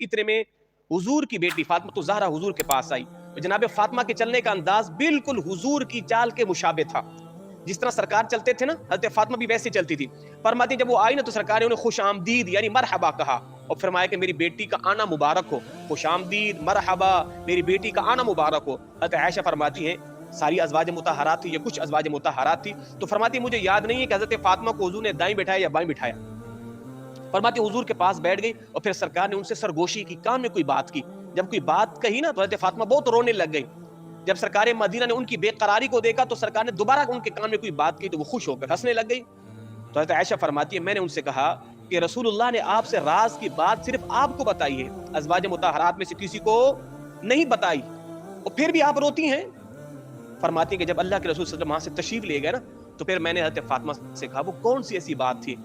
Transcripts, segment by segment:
इतने में हुजूर की बेटी फातिमा तो ज़हरा हुजूर के पास आई। तो जनाब फातिमा के चलने का अंदाज बिल्कुल हुजूर की चाल के मुशाबे था। जिस तरह सरकार चलते थे ना, हज़रत फातिमा भी वैसे चलती थी। फरमाती जब वो आई ना तो सरकार ने उन्हें खुश आमदीद यानी मरहबा कहा और फरमाया कि मेरी बेटी का आना मुबारक हो। खुश आमदीद, मरहबा, मेरी बेटी का आना मुबारक हो। हज़रत आयशा फरमाती हैं सारी अज़वाज मुतहरात थी या कुछ अज़वाज मुतहरात थी, तो फरमाती मुझे याद नहीं है कि हज़रत फातिमा को हुजूर ने दाईं बिठाया या बाईं बिठाया। फरमाती हुजूर के पास बैठ गई और फिर सरकार ने उनसे सरगोशी की, कान में कोई बात की। जब कोई बात कही ना तो हज़रत फातिमा बहुत रोने लग गई। जब सरकार मदीना ने उनकी बेकरारी को देखा तो सरकार ने दोबारा उनके कान में कोई बात की तो वो खुश होकर हंसने लग गई। तो हज़रत आयशा फरमाती है मैंने उनसे कहा कि रसूलुल्लाह ने आपसे राज की बात सिर्फ आपको बताई है, अज़वाज मुतहरात में से किसी को नहीं बताई, और फिर भी आप रोती हैं। फरमाती है कि जब अल्लाह के रसूल सल्लल्लाहु अलैहि वसल्लम वहां से तशरीफ ले गए ना तो फिर मैंने हज़रत फातिमा से कहा वो कौन सी ऐसी बात थी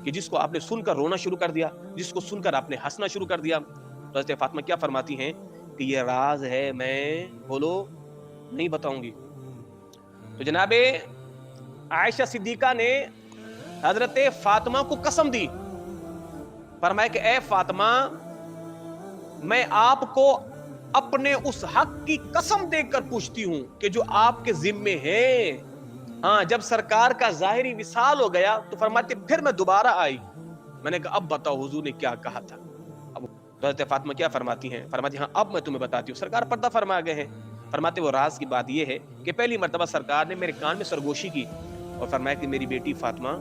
कि जिसको आपने सुनकर रोना शुरू कर दिया, जिसको सुनकर आपने हंसना शुरू कर दिया। तो हज़रत फातिमा क्या फरमाती हैं कि ये राज है, मैं बोलो नहीं बताऊंगी। तो जनाबे आयशा सिद्दीका ने हजरत फातिमा को कसम दी, फरमाया कि ए फातिमा मैं आपको अपने उस हक की कसम देकर पूछती हूं कि जो आपके जिम्मे है। हाँ, जब सरकार का जाहिरी विसाल हो गया तो फरमाती फिर मैं दोबारा आई। मैंने कहा अब बताओ हुजूर ने क्या कहा था। अब तो हज़रत फातिमा क्या फरमाती हैं, फरमाती हाँ अब मैं तुम्हें बताती हूँ। सरकार पर्दा फरमा गए हैं। फरमाते वो राज की बात ये है कि पहली मर्तबा सरकार ने मेरे कान में सरगोशी की और फरमाया कि मेरी बेटी फातिमा,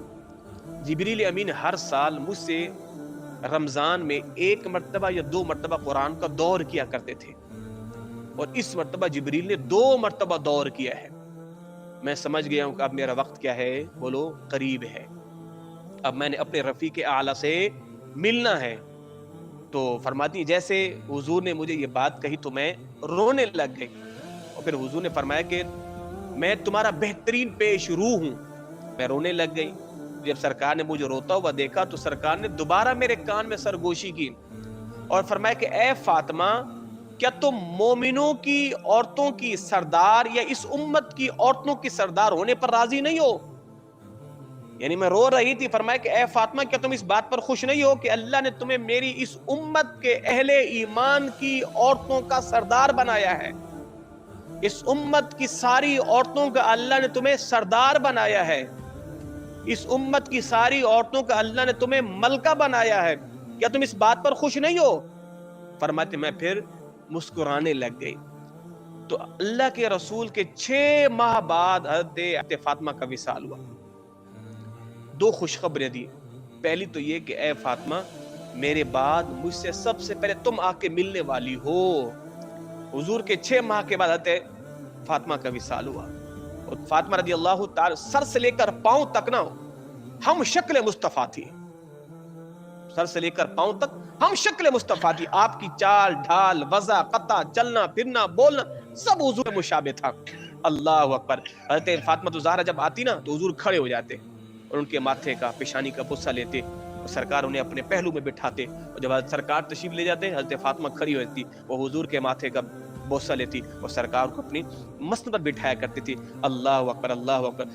जिब्रील अमीन हर साल मुझसे रमजान में एक मर्तबा या दो मर्तबा कुरान का दौर किया करते थे और इस मर्तबा जिब्रील ने 2 मर्तबा दौर किया है। मैं समझ गया हूं कि अब मेरा वक्त क्या है, बोलो करीब है। अब मैंने अपने रफीक आला से मिलना है। तो फरमाती जैसे हुजूर ने मुझे ये बात कही तो मैं रोने लग गई और फिर हुजूर ने फरमाया कि मैं तुम्हारा बेहतरीन पेश रूह हूं। मैं रोने लग गई। जब सरकार ने मुझे रोता हुआ देखा तो सरकार ने दोबारा मेरे कान में सरगोशी की और फरमाया कि ए फातिमा, क्या तुम मोमिनों की औरतों की सरदार या इस उम्मत की औरतों की सरदार होने पर राजी नहीं हो? यानी मैं रो रही थी। फरमाया कि ए फातिमा, क्या तुम इस बात पर खुश नहीं हो कि अल्लाह ने तुम्हें मेरी इस उम्मत के अहले ईमान की औरतों का सरदार बनाया है। इस उम्मत की सारी औरतों का अल्लाह ने तुम्हें सरदार बनाया है। इस उम्मत की सारी औरतों का अल्लाह ने तुम्हें मलका बनाया है। क्या तुम इस बात पर खुश नहीं हो? फरमाते मैं फिर मुस्कुराने लग गई। तो अल्लाह के रसूल के 6 माह बाद हज़रत फातिमा का विसाल हुआ। 2 खुशखबरें दी। पहली तो ये कि ए फातिमा, मेरे बाद मुझसे सबसे पहले तुम आके मिलने वाली हो। हुजूर के 6 माह के बाद हज़रत फातिमा का विसाल हुआ और फातिमा रज़ी अल्लाह ताला सर से लेकर पांव तक ना हम शक्ल मुस्तफा थी। सर से लेकर पांव तक हम शक्ल मुस्तफा थी। आपकी चाल ढाल, वज़ा, कता, चलना फिरना, बोलना सब हुजूर के मुशाबे था। अल्लाह अकबर। हज़रत फातिमा तो ज़हरा जब आती ना तो हुजूर खड़े हो जाते और उनके माथे का, पेशानी का बुस्सा लेते और सरकार उन्हें अपने पहलू में बिठाते और जब सरकार तशरीफ ले जाते हज़रत फातिमा खड़ी होती, वो हुजूर के माथे का बोसा लेती और सरकार को अपनी मस्त पर बिठाया करती थी। अल्लाह अकबर, अल्लाह अकबर।